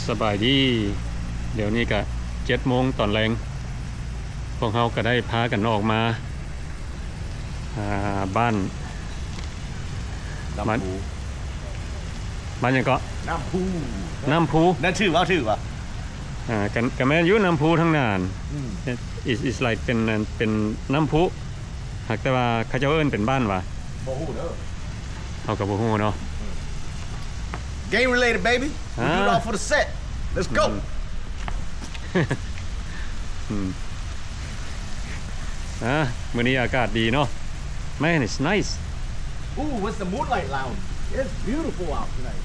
สบายดีเดี๋ยวนี้ก็ 7 โมงตอนแรงพวกเราก็ได้พากันออกมาบ้านมันยังก็น้ำพูนั่นชื่อว่าก็แม่นอยู่น้ำพุทั้งนานis like เป็นน้ำพุหากแต่ว่าเขาเจ้าเอิ้นเป็นบ้านว่าบ่ฮู้เด้อเฮาก็บ่ฮู้เนาะ Game related baby we do it all for the set let's go มื้อนี้อากาศดีเนาะ Man it's nice Ooh what's the moonlight lounge It's beautiful out tonight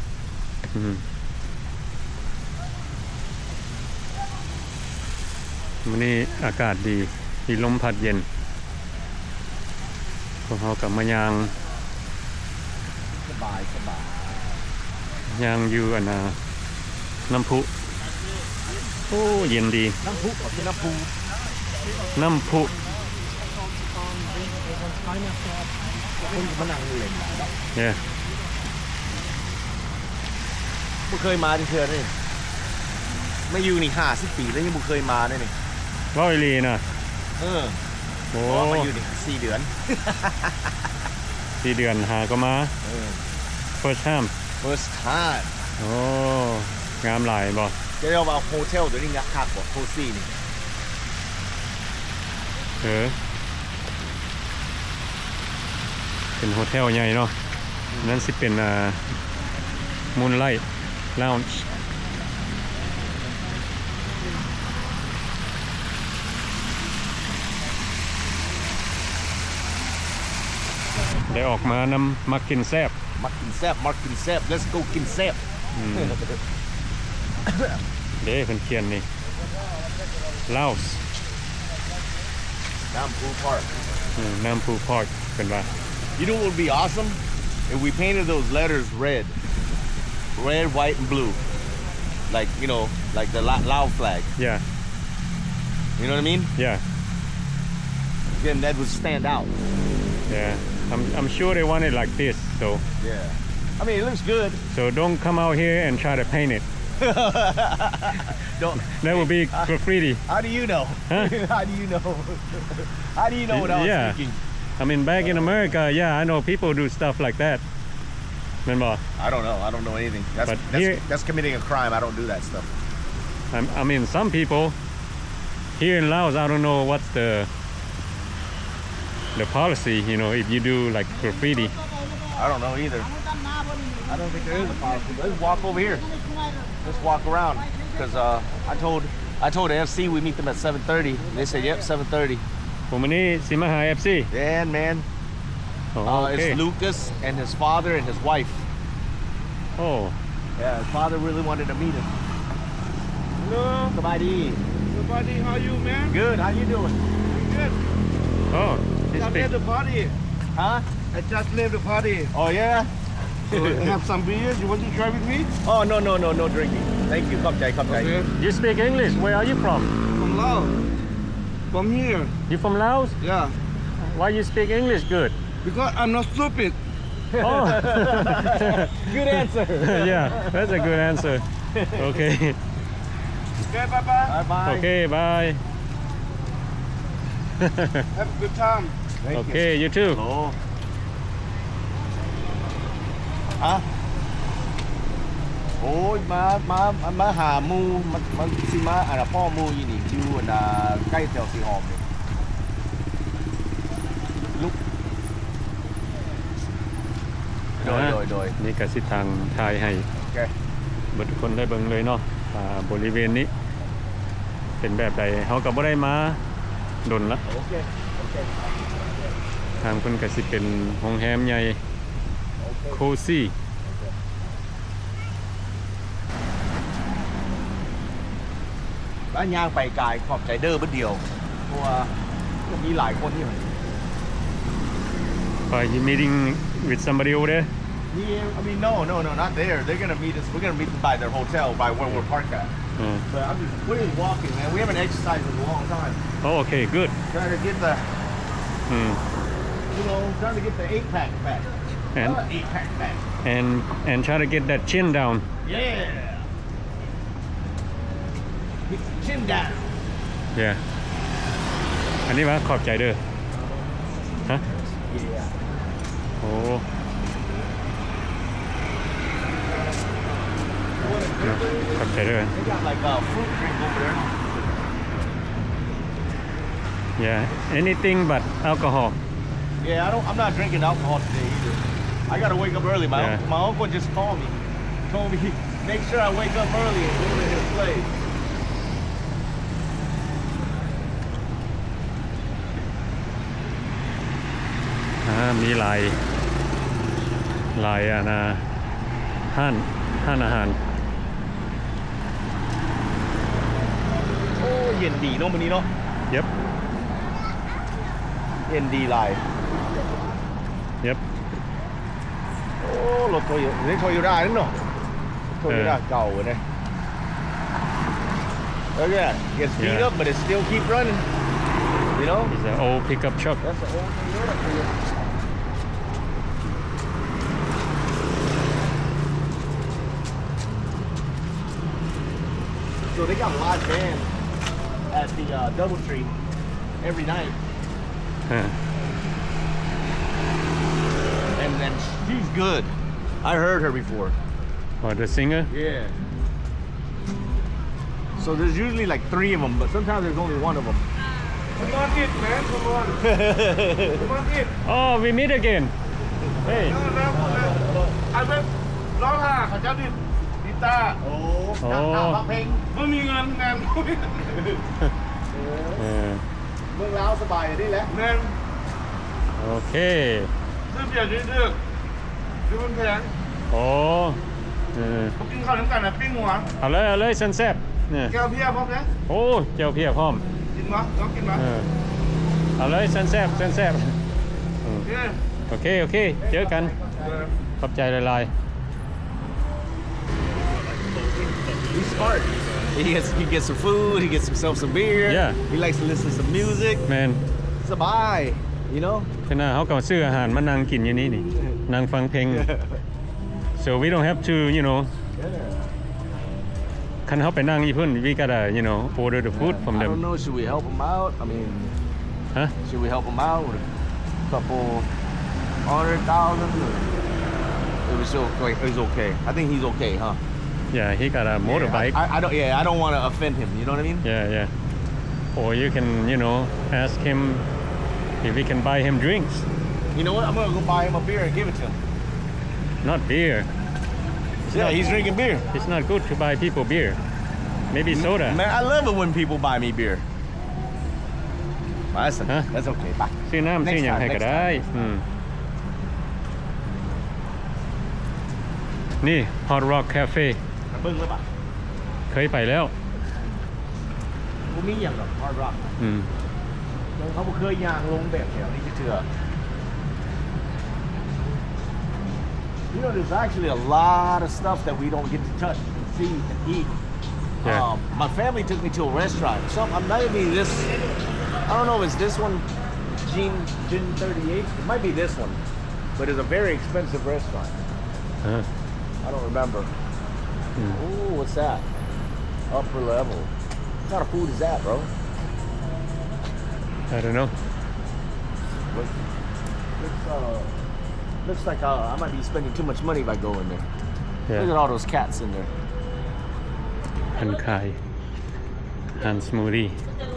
มื้อนี้อากาศดีมีลมพัดเย็นพวกเราก็มายางสบายยางอยู่น้ำพุโอ้เย็นดีน้ำพุเป็นน้ำพุคนมานั่งเล่นเนี่ยบ่เคยมาที่เทื่อนี่ไม่อยู่นี่50 ปีแล้วยังบ่เคยมาได้นี่ร้อยลีนะโอ้มาอยู่นี่4 เดือน4 เดือนหาก็มาfirst time โอ้งามหลายบ่จะเรียกว่าโฮเทลเดี๋ยวนี้คักบ่โฮซี่นี่เป็นโฮเทลใหญ่เนาะนั่นสิเป็นMoonlight Lounge ได้ออกมานำมักกินแซ่บlet's go กินแซ่บเด้เพิ่นเขียนนี่ Laos น้ำพูพาร์คเป็นว่า You know what would be awesome if we painted those letters red, white and blue like you know like the Lao flag Yeah You know what I mean Yeah Then that would stand out Yeah I'm sure they want it like this so Yeah I mean it looks good So don't come out here and try to paint it That would be graffiti How do you know Huh? How do you know what I was thinking I mean back in America I know people do stuff like that Remember I don't know anything That's committing a crime I don't do that stuff I mean some people here in Laos I don't know what's the policy you know if you do like graffiti I don't know either I don't think there is a policy Let's walk over here Let's walk around because I told the FC we meet them at 7:30 They said yep 7:30ผมวันนี้สิมาหา FC Yeah man It's Lucas and his father and his wife Oh Yeah his father really wanted to meet him Hello Sabadi how are you man Good how you doing Good Oh Just left the party Huh I just left the party Oh yeah Have some beers you want to try with me Oh no drinking Thank you ขอบใจ You speak English Where are you from From Laos From here You from Laos Yeah Why you speak English good Because I'm not stupid Oh Good answer Yeah that's a good answer Okay Okay bye Okay bye Have a good time Okay you too Hello ฮะโอ้ยมาหาหมู่มันสิมาพ่อหมู่อยู่นี่อยู่ใกล้แถวสีหอมนี่ลุกโดยนี่ก็สิทางถ่ายให้เบิดทุกคนได้เบิ่งเลยเนาะบริเวณนี้เป็นแบบใดเฮาก็บ่ได้มาดนละโอเคทางเพิ่นก็สิเป็นโรงแรมใหญ่โคซี่บ้านย่างไปกายขอบใจเด้อเบิดเดียวเพราะว่ามีหลายคนที่ Are you meeting with somebody over there? Yeah, I mean no, not there. They're going to meet us. We're going to meet them by their hotel, by where we're parked at. But we're just walking, man. We haven't exercised in a long time. Oh, okay, good. Trying to get the, trying to get the 8-pack back. And 8-pack back. And try to get that chin down. Yeah. Chin down. yeah อันนี้วะขอบใจเด้อฮะ Yeah. โอ้ขอบใจเด้อ They got like a fruit drink over there. yeah anything but alcohol Yeah, I'm not drinking alcohol today either. I gotta wake up early. Yeah. My uncle just called me. Told me, make sure I wake up early and go to his place. มีหลายอ่ะนะห้านอาหาร โอ้เย็นดีเนาะมื้อนี้เนาะ Yep เย็นดีหลาย Yep โอ้รถโตโยต้าโตโยต้านั่นเนาะโตโยต้าเก่าเนี่ย Look at that. Gets beat Yeah. up, but it still keep running. You know? it's an old pickup truck That's an old Toyota for you. So they got live band at the DoubleTree every night, ฮะ and she's good. I heard her before. or the singer Yeah. So there's usually like 3 of them, but sometimes there's only 1 of them. Come on in, man. Come on. Come on in. oh we meet again hey No, no, no. I went ร้องหาเขาเจ้าดิดิตา Oh, โอ้ ฟังเพลง ไม่มีเงินแมน เออ เมืองลาวสบายได้แล้ว แมน โอเค ซื้อเบียร์ดื้อซื้อมันแพง โอ้เออ กินข้าวน้ำกันนะปิ้งหัว เอาเลยซันแซบเนี่ย แก้วเบียร์พร้อมนะ โอ้เจียวเพียพร้อม กินวะต้องกินวะ เออเอาเลยซันแซบโอเคเจอกันขอบใจหลาย He's smart. He gets some food, he gets himself some beer. Yeah. He likes to listen to some music. ๆแมน สบาย you know? ขณะเขาก็ซื้ออาหารมานั่งกินอยู่นี่นี่นั่งฟังเพลง so we don't have to you know คันเขาไปนั่งอีเพิ่น we gotta you know order the food from I them don't know, should we help him out? I mean, ฮะ should we help him out with a couple 100,000? It was okay. I think he's okay, huh? yeah he got a motorbike I don't want to offend him, you know what I mean? yeah or you can you know ask him if we can buy him drinks You know what? I'm going to go buy him a beer and give it to him. not beer Yeah, he's drinking beer. it's not good to buy people beer maybe soda Man, I love it when people buy me beer. Listen, Huh? that's okay. Bye. ซื้อน้ำซื้อหยังให้ก็ได้นี่ Hot Rock Cafe เบิ่งเลยป่ะ เคยไปแล้ว กูมีอย่างหรอก Hard Rock เขาบ่เคยย่างลงแบบแถวนี้จะเถื่อ You know, there's actually a lot of stuff that we don't get to touch and see and eat. Yeah. My family took me to a restaurant. I'm not even this. I don't know if it's this one, Gin 38. It might be this one, but it's a very expensive restaurant. I don't remember. Oh, what's that? Upper level. What kind of food is that, bro? I don't know Looks like I might be spending too much money if I go in there. yeah Look at all those cats in there. อันขายอาหารสมูทตี้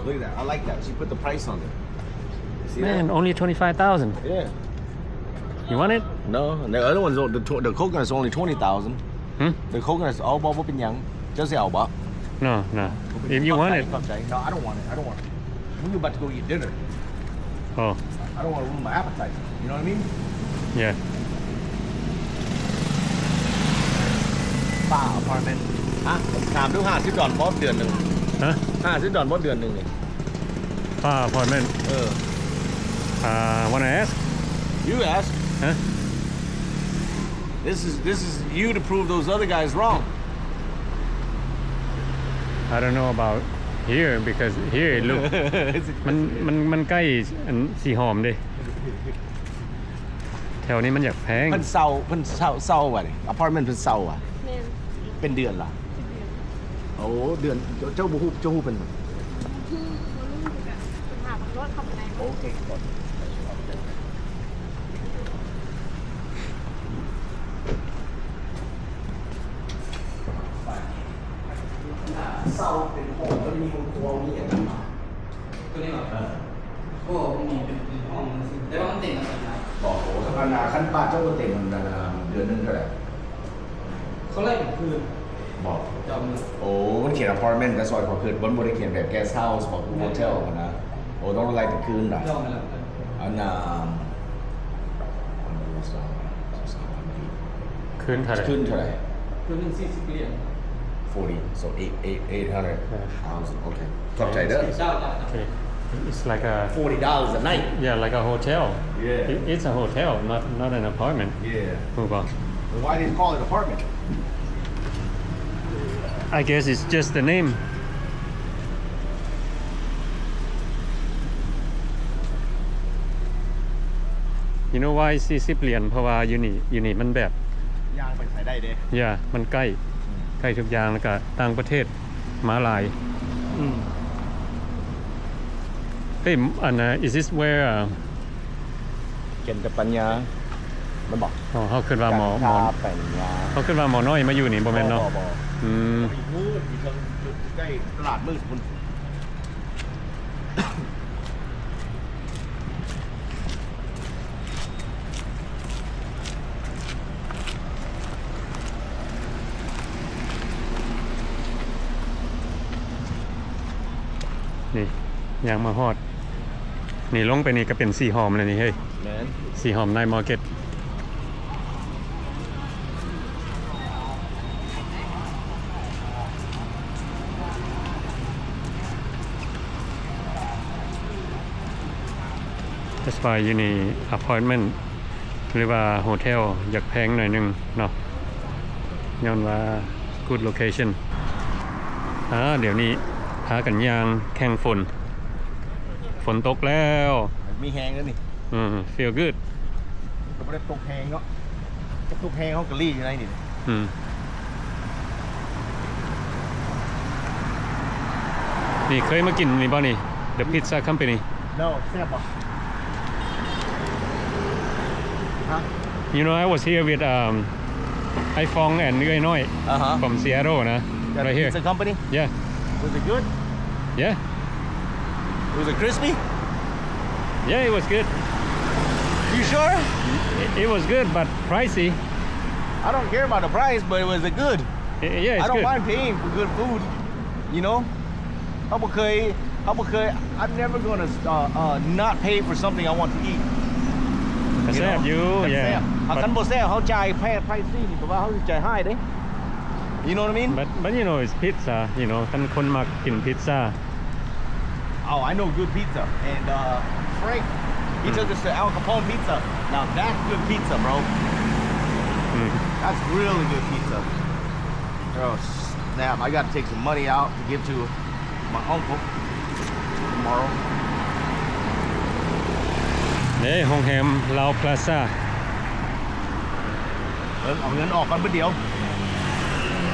Look at that. I like that. She put the price on there. See man that? only 25,000 Yeah. you want it No, and the other one's the coconut's only 20,000. The coconut's all bubble pinyang. Just say alba. no if you want it No, I don't want it. We're about to go eat dinner. oh I don't want to ruin my appetite. You know what I mean? yeah Spa apartment. ถามดู$50บอสเดือนนึง ฮะ $50บอสเดือนนึงนี่ ป้า appointment wanna ask You ask. huh This is you to prove those other guys wrong. I don't know about here because here it look มันใกล้อันสีหอมดิแถวนี้มันอยากแพง เพิ่นเซาว่ะนี่อพาร์ตเมนต์เพิ่นเซาอ่ะ แม่น เป็นเดือนล่ะ 10 โอ้เดือนเจ้าบ่ฮู้เป็น คือบ่รู้คือแบบปัญหาของรถเข้าไปใน โอเคก่อนเศร้าเป็นห้องแล้วมีคนตัวมีอย่างนั้น ตัวนี้เหรอโอ้มีเป็นห้องนึงแต่ว่ามันเต็มแล้วนะ บอกโอ้สถานะขั้นป้าเจ้าก็เต็มมันเดือนนึงเท่าไหร่ เขาไล่ผมคืน บอก จอมมือ โอ้มันเขียน apartment แต่ซอยขอคืนบนบริเขียนแบบ guest house บอกคือ hotel นะโอ้ต้องไล่แต่คืนได้ ยอมไปแล้ว อันน่ะ คืนเท่าไหร่ คืนเท่าไหร่ คืนหนึ่ง40 เหรียญ 40 so 800,000 okay ขอบใจเด้อ เจ้า Okay. It's like a $40 a night yeah, like a hotel. Yeah. It's a hotel, not an apartment. yeah Move on. why did you call it apartment I guess it's just the name. You know why 40 เหรียญเพราะว่าอยู่นี่มันแบบ ย่างไปใส่ได้เด้ yeah มันใกล้ทุกอย่างแล้วก็ต่างประเทศมาหลาย Hey, is this where เก็นแต่ปัญญามันบอก เขาขึ้นว่าหมอ ปัญญา เขาขึ้นว่าหมอน้อยมาอยู่นี่บ่แม่นเนาะ บ่ อืม มืดอยู่ใกล้ตลาดมืดคุณ นี่ยางมาฮอด นี่ลงไปนี่ก็เป็นสีหอมเลยนี่เฮ้ย แม่น สีหอมในมาร์เก็ตแต่สบายอยู่นี่อพาร์ตเมนต์หรือว่าโฮเทลอยากแพงหน่อยหนึงเนาะย้อนว่า good location เดี๋ยวนี้พากันยางแข่งฝนตกแล้ว มีแฮงแล้วนี่ feel good ก็บ่ได้ตกแฮงเนาะตกแฮงเฮากะลี่อยู่ไหนนี่ นี่เคยมากินนี่บ่นี่ The Pizza Company no แซ่บบ่ฮะ You know I was here with iFong and Nguyen Noi from Seattle นะ right here It's a company yeah was it good yeah was it crispy yeah it was good you sure it was good but pricey I don't care about the price but was it good yeah it's I don't good mind paying for good food you know เขาบ่เคย I'm never gonna not pay for something I want to eat แต่แซ่บอยู่ yeah คันบ่แซ่บเขาจ่ายแพง price นี่เพราะว่าเขาจ่ายให้เด้ you know what I mean but you know it's pizza you know คนมักกินพิซซ่าOh, I know good pizza. And Frank, he took us to Al Capone Pizza. Now that's good pizza, bro. That's really good pizza. Oh, snap. I got to take some money out to give to my uncle tomorrow. นี่โรงแรมลาวพลาซ่า เอาเงินออกกันเพื่อเดียว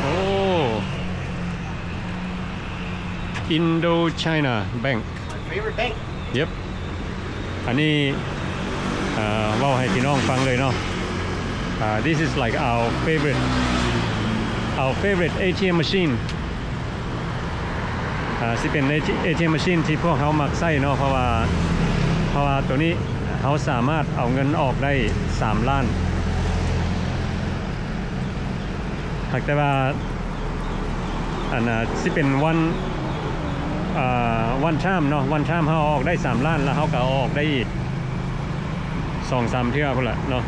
โอ้ Indochina Bank My favorite bank. Yep อันนี้เว้าให้พี่น้องฟังเลยเนาะthis is like our favorite ATM machine สิเป็น ATM machine ที่พวกเขามักใช้เนาะเพราะว่าตัวนี้เขาสามารถเอาเงินออกได้3ล้านหากแต่ว่าสิเป็นวันชามเนาะวันชามเขาออกได้3ล้านแล้วเขาก็ออกได้อีก 2-3 เทื่อพุ่นละเนาะ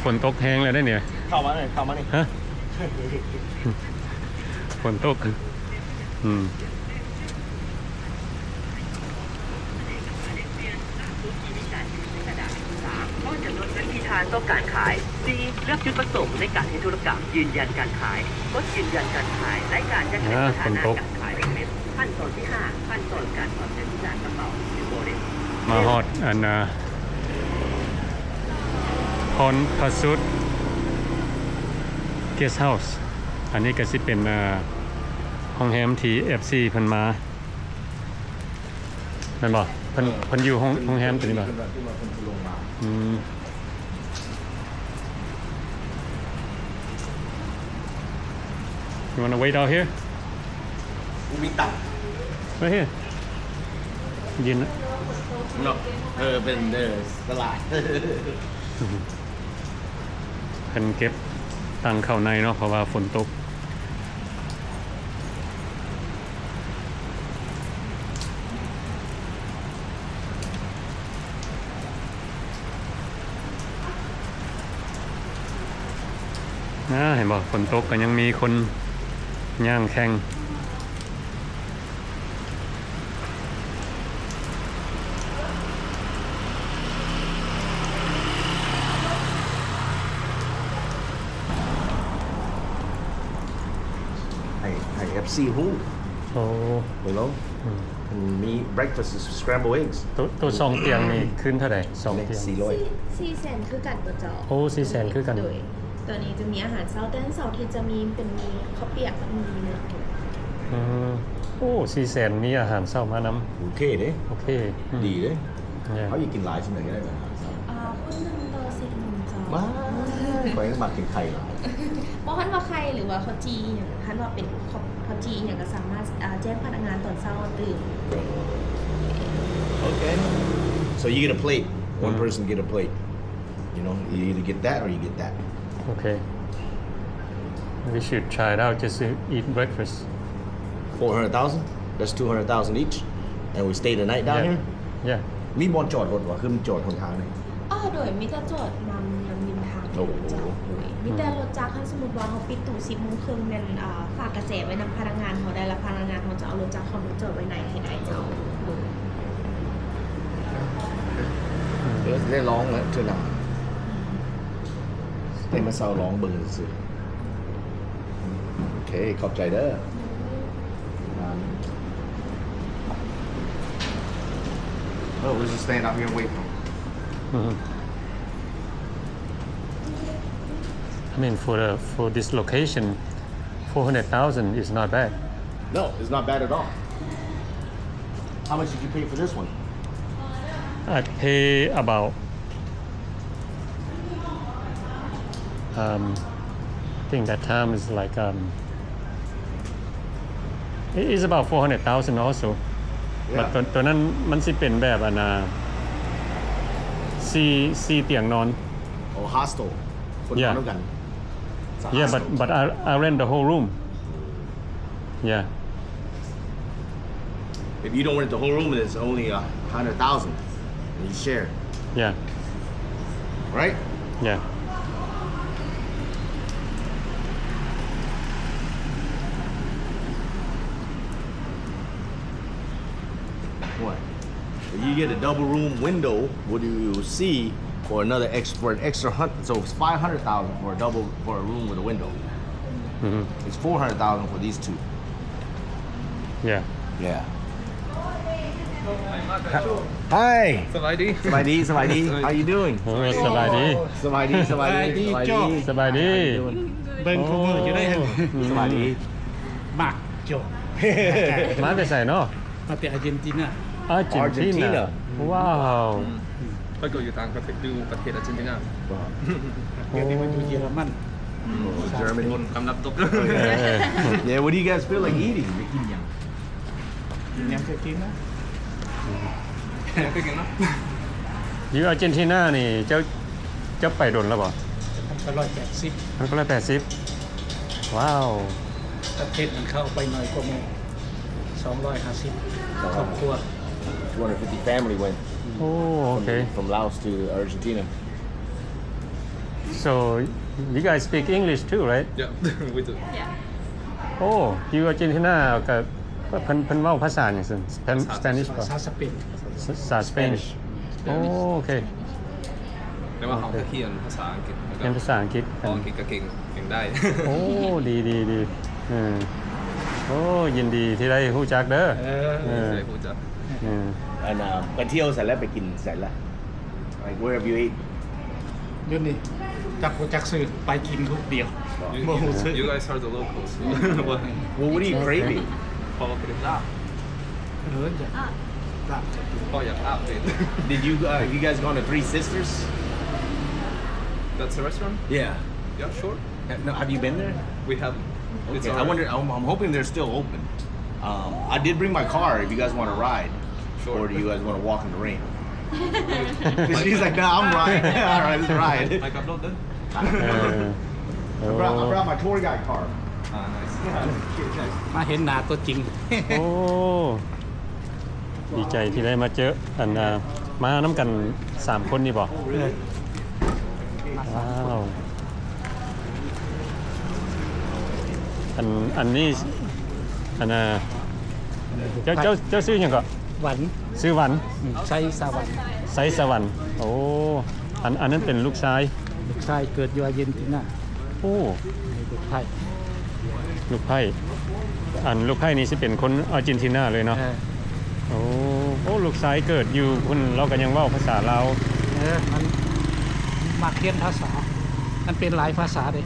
ฝนตกแห้งแล้วได้เนี่ย เข้ามานี่ ฮะ ฝนตกก็จะลดเงินที่ทานต้องการขาย C เลือกจุดประสงค์ในการให้ธุรกรรมยืนยันการขายกดยืนยันการขายและการแจ้งเตือนสถานะการขายเป็นขั้นตอนที่5ขั้นตอนการถอนเงินจากกระเป๋าหรือ wallet มาฮอดอันพรพระสุด Guest House อันนี้ก็สิเป็นห้องแรมที่ FC เพิ่นมาแม่นบ่เพิ่นอยู่ห้องแรมตัวนี้บ่You want to wait out here? มีตัง Right here. ยืน เนาะเป็นตลาด เพิ่นเก็บตังเข้าในเนาะเพราะว่าฝนตกเห็นบ่ฝนตกก็ยังมีคนย่างแข่งให้ FC ฮู้ โอ้ you know มี breakfast is scrambled eggs ตัวสองเตียงนี่ขึ้นเท่าใดสองเตียง 400 400,000คือกันบ่เจ้า โอ้400,000คือกัน โดยตัวนี้จะมีอาหารเช้าแต่เสาร์อาทิตย์จะมีเป็นมีข้าวเปียกกับมีเนื้อตุ๋น โอ้400,000มีอาหารเช้ามานำ โอเคเด้ โอเค ดีเด้ Yeah. เขาอยากกินหลายชิ้นไหนก็ได้แบบนั้น คนหนึงต่อ10หนึ่งเจ้า ว้าวไปก็มากินไข่หลาย บ่ฮั่นว่าใครหรือว่าข้าวจีหยังฮั่นว่าเป็นข้าวจีหยังก็สามารถแจ้งพนักงานตอนเช้าตื่น Okay. So you get a plate. One person get a plate. You know, you either get that or you get that. Okay. We should try it out just to eat breakfast. 400,000. That's 200,000 each. And we stay the night down Yeah. here. Yeah. มีบอลจอดรถวะคือมันจอดคนทางนี่ โดยมีแต่จอดนำริมทาง โอ้โห เจ้าโดยมีแต่รถจักรถ้าสมมุติว่าเขาปิดตู้10:30นแม่นฝากกระแจไว้นำพนักงานเขาได้แล้วพนักงานเขาจะเอารถจักรเขามาจอดไว้ไหนให้ได้เจ้าโดย ได้ร้องแล้วเธอหนาได้มาเศร้าร้องเบิ่งซื่อโอเคขอบใจเด้อwe'll just stand out here and wait for him. I mean, for this location, 400,000 is not bad. No, it's not bad at all. How much did you pay for this one? I pay about I think that time is like it is about 400,000 also. But ตัวนั้นมันสิเป็นแบบ4เตียงนอน Oh, hostel. คนนอนด้วยกัน Yeah, but I rent the whole room. Yeah. If you don't rent the whole room, it's only 100,000. And you share, Yeah. right? Yeah. What? If you get a double room window, what do you see for an extra so it's 500,000 for a room with a window. It's 400,000 for these two. Yeah. Yeah. Hi. สบายดี สบายดี สบายดี How you doing? โอ้สบายดี สบายดี สบายดี สบายดี สบายดี เบิ่งคู่มืออยู่ได้หั่น สบายดี มักจบ มาแต่ใส่เนาะ มาแต่อาร์เจนตินา อาร์เจนตินาว้าว ก็อยู่ต่างประเทศดูประเทศอาร์เจนตินา เดี๋ยวนี้มาอยู่เยอรมัน Germany. คนกำลังตก Yeah, what do you guys feel like eating? ไปกินยัง ยังจะกินนะ ก็กินเนาะ อยู่อาร์เจนตินานี่เจ้าไปโดนแล้วบ่ มันก็180 มันก็180ว้าว ประเทศมันเข้าไปน้อยกว่าหมู่250ครอบครัว 250 family went โอ้โอเค from Laos to Argentina. So you guys speak English too, right? Yeah, we do. Oh, you Argentina กับเพิ่นเว้าภาษาหยังซั่น Spanish ป่ะ ภาษาสเปน ภาษา Spanish โอ้โอเค แต่ว่าเขาจะเขียนภาษาอังกฤษ เรียนภาษาอังกฤษ อังกฤษก็เก่งได้ โอ้ดี โอ้ยินดีที่ได้ฮู้จักเด้อเออ ใส่หูจัก and ไปเที่ยวเสร็จแล้วไปกินเสร็จแล้ว like where have you eat เดี๋ยวนี้จักสื่อไปกินทุกเดียว You guys are the locals What what are you craving พ่อเป็นลาบ จะลาบ พ่ออยากลาบเป็น did you you guys gone to Three Sisters That's a restaurant yeah Yeah sure no, have you been there We have It's okay I wonder I'm hoping they're still open I did bring my car if you guys want to ride Sure. or do you guys want to walk in the rain she's like no I'm riding all right let's ride ไปกับรถเด้อ เออ I brought my tour guide car nice มาเห็นหน้าตัวจริง โอ้ดีใจที่ได้มาเจออันมาน้ำกัน3คนนี่บ่ว้าวอันนี้อันเจ้าชื่อหยังก็ หวัน ชื่อหวัน ใช้สวรรค์ ไซสวรรค์โอ้อันนั้นเป็นลูกชาย ลูกชายเกิดอยู่อาร์เจนตินา โอ้ ลูกไทย ลูกไพ่ลูกไพ่นี่สิเป็นคนอาร์เจนตินาเลยเนาะโอ้ลูกชายเกิดอยู่คุณเราก็ยังเว้าภาษาลาว มันมาเรียนภาษา มันเป็นหลายภาษาเลย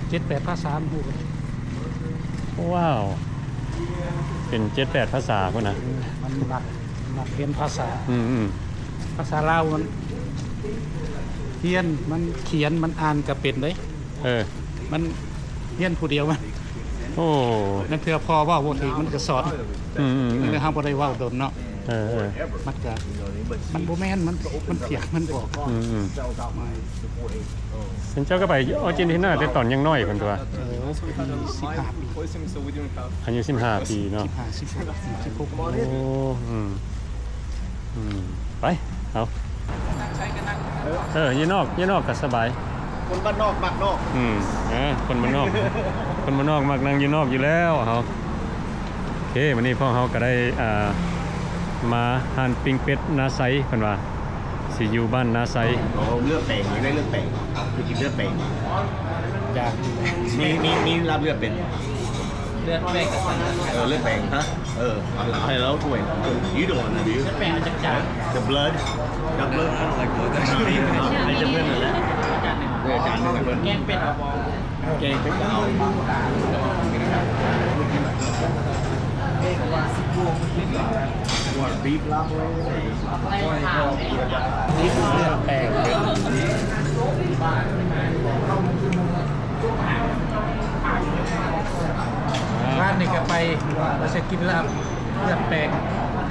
7-8 ภาษาพูดกัน ว้าวเป็น 7-8 ภาษาพุ่นนะ มันมาเรียนภาษา ภาษาลาวมันเรียนมันเขียนมันอ่านก็เป็นเลยมันเรียนผู้เดียวมัน โอ้ นั่นเพื่อพอว่าวนอีกมันก็สอนมันเลยห้ามบ่ได้เว้าโดนเนาะมันก็มันบ่แม่นมันเถียงมันบอก เป็นเจ้าก็ไปอาร์เจนตินาแต่ตอนยังน้อยคนตัว 15 ปี So we didn't have อายุ15 ปีเนาะ 16 โอ้ไปเอายีนอกก็สบาย คนบ้านนอกมากนอก คนบ้านนอก คนบ้านนอกมักนั่งยีนอกอยู่แล้วเฮาโอเควันนี้พ่อเฮาก็ได้มาหานปิ้งเป็ดนาไซเพิ่นว่าสิอยู่บ้านนาไซ เลือดแปลงอยู่ได้เลือดแปลงคือกินเลือดแปลง จาก มีรับเลือดเป็น เลือดแปลงกับสัน เลือดแปลงฮะเอาให้แล้วถ้วย you don't want to do แปลงจาก the blood the blood I don't like blood ไอ้จะเพื่อนนั่นแหละจานนึงเพื่อน แกงเป็ดเอา แกงเป็ดเอา What beef ลาบเลย นี่เลือดแปลงร้านนี้ก็ไปเราจะกินลาบเลือดแปลง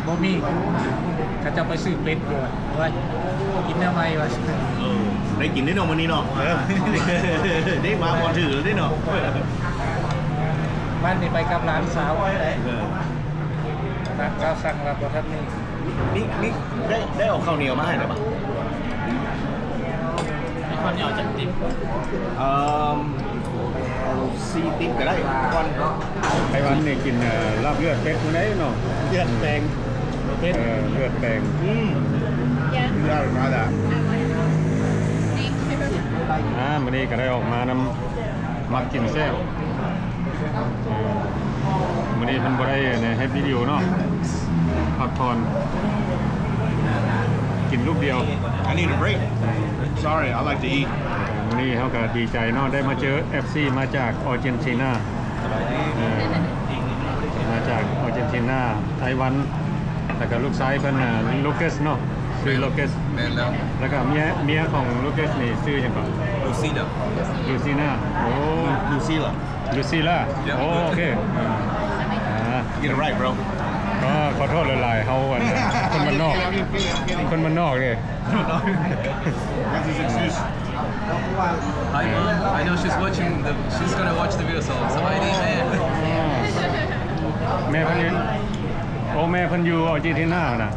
บ่มีเขาจะไปซื้อเป็ดอยู่ไว้กินทำไมวะ ได้กินได้เนาะวันนี้เนาะได้มาพอถือได้เนาะ บ้านนี้ไปกับร้านสาวร้านข้าวสั่งรับว่าท่านนี่ นี่ได้ออกข้าวเหนียวมาให้หน่อยปะ มีข้าวเหนียวจัดติ๊บ ซีติ๊กก็ได้ก่อน ไต้หวันนี่กินลาบเลือดเป็ดมื้อไหนเนาะ เลือดแปลงเป็ด เลือดแดง ได้มาแล้ว มื้อนี้ก็ได้ออกมานำมักกินแซ่บมื้อนี้เพิ่นบ่ได้เฮ็ดวิดีโอเนาะพักผ่อนกินลูกเดียว I need a break sorry I like to eat วันนี้เขาก็ดีใจเนาะได้มาเจอ FC มาจากอาร์เจนตินามาจากอาร์เจนตินาไต้หวันแล้วก็ลูกชายเพิ่นลูคัสเนาะชื่อลูคัส แม่นแล้ว แล้วก็เมียของลูคัสนี่ชื่อหยังก่อน ลูซี่เด้อ ลูซิน่าโอ้ ลูซี่ล่ะ ลูซิล่าโอเคGet it right bro ก็ขอโทษหลายๆเขาคนมันนอกเลย That's his excuse I know she's watching she's gonna watch the video so somebody man แม่เพิ่นอยู่แม่เพิ่นอยู่อาร์เจนตินาน่ะ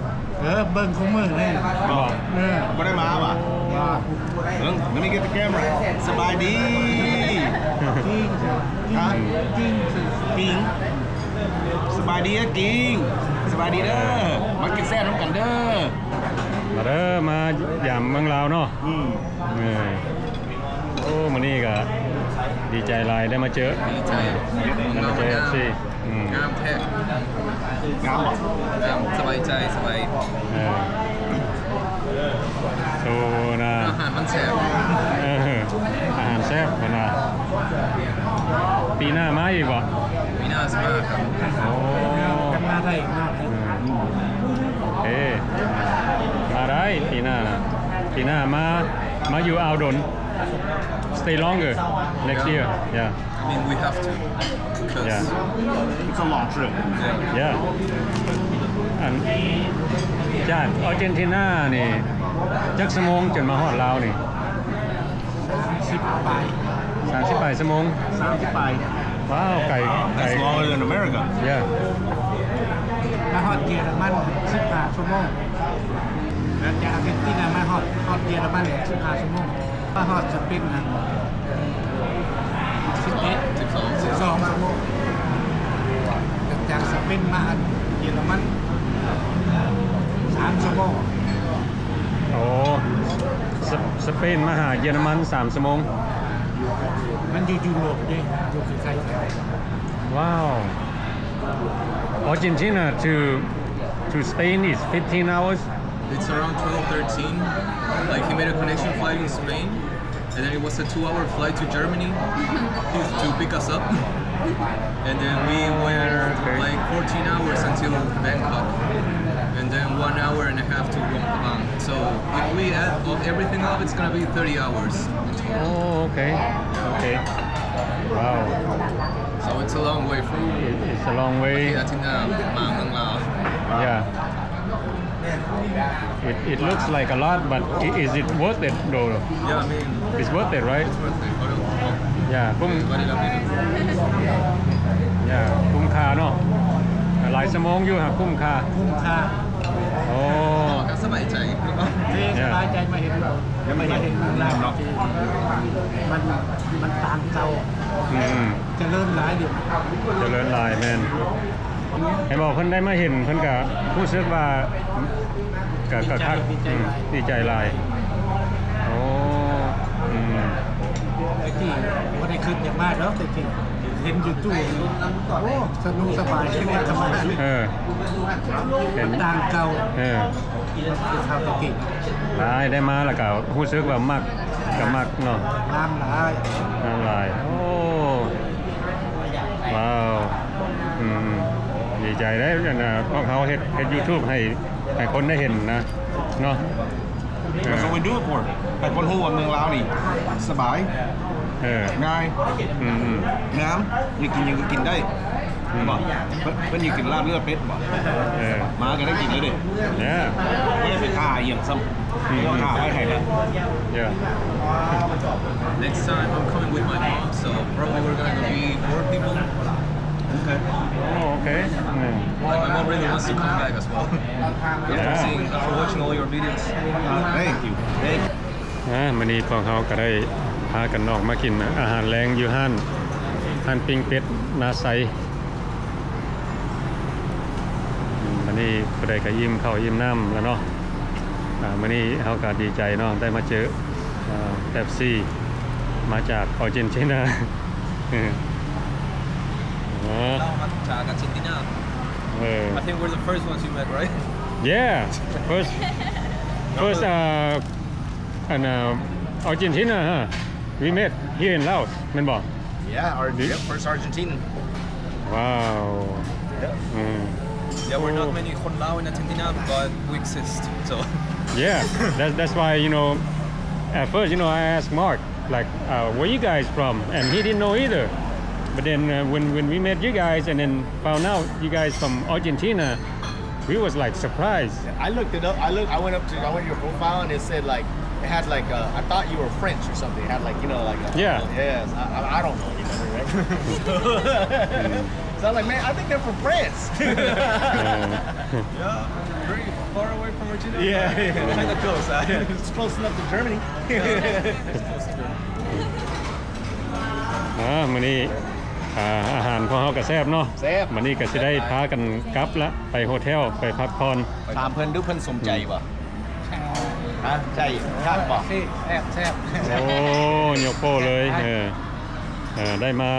เบิ่งของมือเลย บอก ไม่ได้มาป่ะlet me get the camera สบายดีฮะกิ้งสบายดีอะกิ้งสบายดีเด้อมากินแซ่บน้ำกันเด้อ มาเด้อมาหยามเมืองลาวเนาะโอ้มื้อนี้ก็ดีใจหลายได้มาเจอได้มาเจอ FC งามแท้ งามบ่ งามสบายใจสบาย โซนะ อาหารมันแซ่บ อาหารแซ่บพุ่นน่ะปีหน้ามาอีกบ่ มีน่าสมากครับ โอ้ มาได้มาได้ เอ้มาได้ปีหน้านะปีหน้ามาอยู่อ่าวดน stay longer next year yeah I mean we have to because yeah It's a long trip yeah อันจากอาร์เจนตินานี่จักชั่วโมงจนมาฮอดลาวนี่ 10 ปลาย 38ชั่วโมง 30 ไป ว้าวไก่ That's longer than America yeah มาฮอดเยอรมัน15 ชั่วโมงแล้วจากอาร์เจนตินามาฮอดเยอรมัน15 ชั่วโมงมาฮอดสเปนนะ11 12 ชั่วโมงจากสเปนมาเยอรมัน3 ชั่วโมง โอ้สเปนมาหาเยอรมัน3ชั่วโมง มันอยู่ยุโรปด้วยอยู่ใกล้ๆ ว้าว Argentina to Spain is 15 hours it's around 12-13 like he made a connection flight in Spain and then it was a 2-hour flight to Germany to pick us up and then we were like 14 hours until Bangkok and then 1 hour and a half to Luang so if we add everything up it's gonna be 30 hours in total. Oh okay okay wow so it's a long way from it's a long way ที่อาทิตย์หน้ามาเมืองลาว yeah it looks like a lot but is it worth it though yeah I mean it's worth it right it's worth it yeah คุ้ม What did I mean? yeah คุ้มค่าเนาะหลายชั่วโมงอยู่ฮะคุ้มค่า คุ้มค่า โอ้ ก็สบายใจ สบายใจมาเห็นมาเห็นลาวมันต่างเก่าเจริญหลายดิ เจริญหลายแม่นให้บอกเพิ่นได้มาเห็นเพิ่นก็รู้สึกว่าก็คักดีใจหลายโอ้ไอ้ที่บ่ได้ขึ้นอย่างมากแล้วแต่ที่เห็นอยู่ตู้โอ้สนุกสบายที่นี่สบายเห็นต่างเก่าเป็นชาวตะกี้ ได้มาแล้วก็รู้สึกว่ามักก็มักเนาะ น้ำหลาย น้ำลายโอ้ว้าวดีใจได้นะพวกเขาเฮ็ด YouTube ให้คนได้เห็นนะเนาะ That's what we do it for แต่คนฮู้ว่าเมืองลาวนี่สบายง่ายงามอยากกินยังก็กินได้บ่เพิ่นอยู่กินลาบเลือดเป็ดบ่มาก็ได้กินเลยเด้เนี่ยบ่ได้ไปฆ่าอีหยังซ้ำต้องฆ่าไว้ให้แล้ว Yeah Next time I'm coming with my mom so probably we're going to be 4 people Okay Oh okay like my mom really wants to come back as well after watching all your videos Thank you มื้อนี้พวกเขาก็ได้พากันออกมากินอาหารแรงอยู่ห้านปิ้งเป็ดนาไซมื้อนี้ผู้ใดก็ยิ้มข้าวยิ้มน้ำแล้วเนาะมื้อนี้เฮาก็ดีใจเนาะได้มาเจอเป๊ปซี่มาจากอาร์เจนตินาจากอาร์เจนตินา I think we're the first ones you met right Yeah first and Argentina huh we met here in Laos แม่นบ่ Yeah our first Argentine Wow Yeah we're not many คนลาว in Argentina but we exist so Yeah that's why you know at first you know I asked Mark like where you guys from and he didn't know either but then when we met you guys and then found out you guys from Argentina we was like surprised I looked it up I went to your profile and it said like it had like I thought you were French or something it had like you know like yes I don't know you know right so I'm like man I think they're from France Yeah very far away from Argentina Yeah kind of close it's close enough to Germany มื้อนี้อาหารของเฮาก็แซ่บเนาะแซ่บมื้อนี้ก็สิได้พากันกลับละไปโฮเทลไปพักผ่อน ถามเพิ่นดูเพิ่นสมใจบ่ฮะใจครับบ่ แซ่บ โอ้ยกโป้เลยได้มา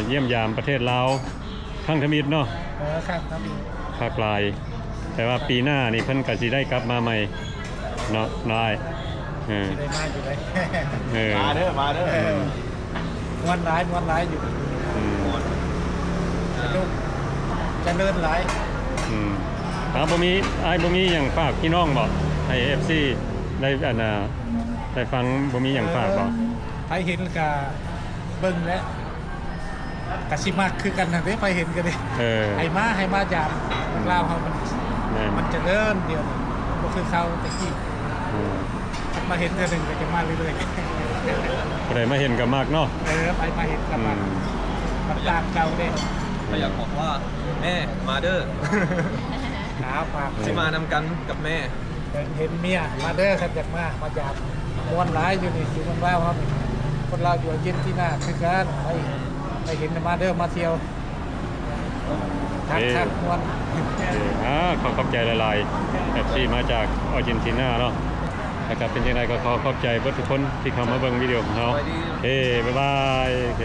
เยี่ยมยามประเทศลาว ข้างทมิตรเนาะ ครับครับ ภาคปลาย แต่ว่าปีหน้านี่เพิ่นก็สิได้กลับมาใหม่เนาะนายเออ ได้มาอยู่เลย เออ มาเด้อมาเด้อ ม้วนร้ายอยู่ อืม สนุกจะเลื่อนร้าย อืมบ่มีอ้ายบ่มีหยังฝากพี่น้องบ่ให้ FC ได้อันน่ะได้ฟังบ่มีหยังฝากบ่ ไปเห็นกับเบิ่งแล้วกะสิมากคือกันนะเด้ไปเห็นกันเด้ เออ ให้มาจามลาวเฮามันจะเลื่อนเดียวบ่คือเขาตะกี้ อืม มาเห็นเทื่อหนึงก็จะมาเรื่อย ผู้ใดมาเห็นก็มากเนาะ ๆไปมาเห็นกับมันตามเก่าเด้ ก็อยากบอกว่าแม่มาเด้อ ขาฝาก ที่มานำกันกับแม่ เห็นเมียมาเด้อครับอยากมาจามม้วนร้ายอยู่นี่อยู่มันลาวครับคนลาวอยู่อาร์เจนตินาคือกันไปเห็นมาเด้อมาเที่ยวทักม้วน ขอบใจหลายๆ FC มาจากอาร์เจนตินาเนาะนะครับเป็นยังไงก็ขอขอบใจเบิดทุกคนที่เข้ามาเบิ่งวิดีโอของเรา สวัสดี โอเคบ๊ายบายโอเค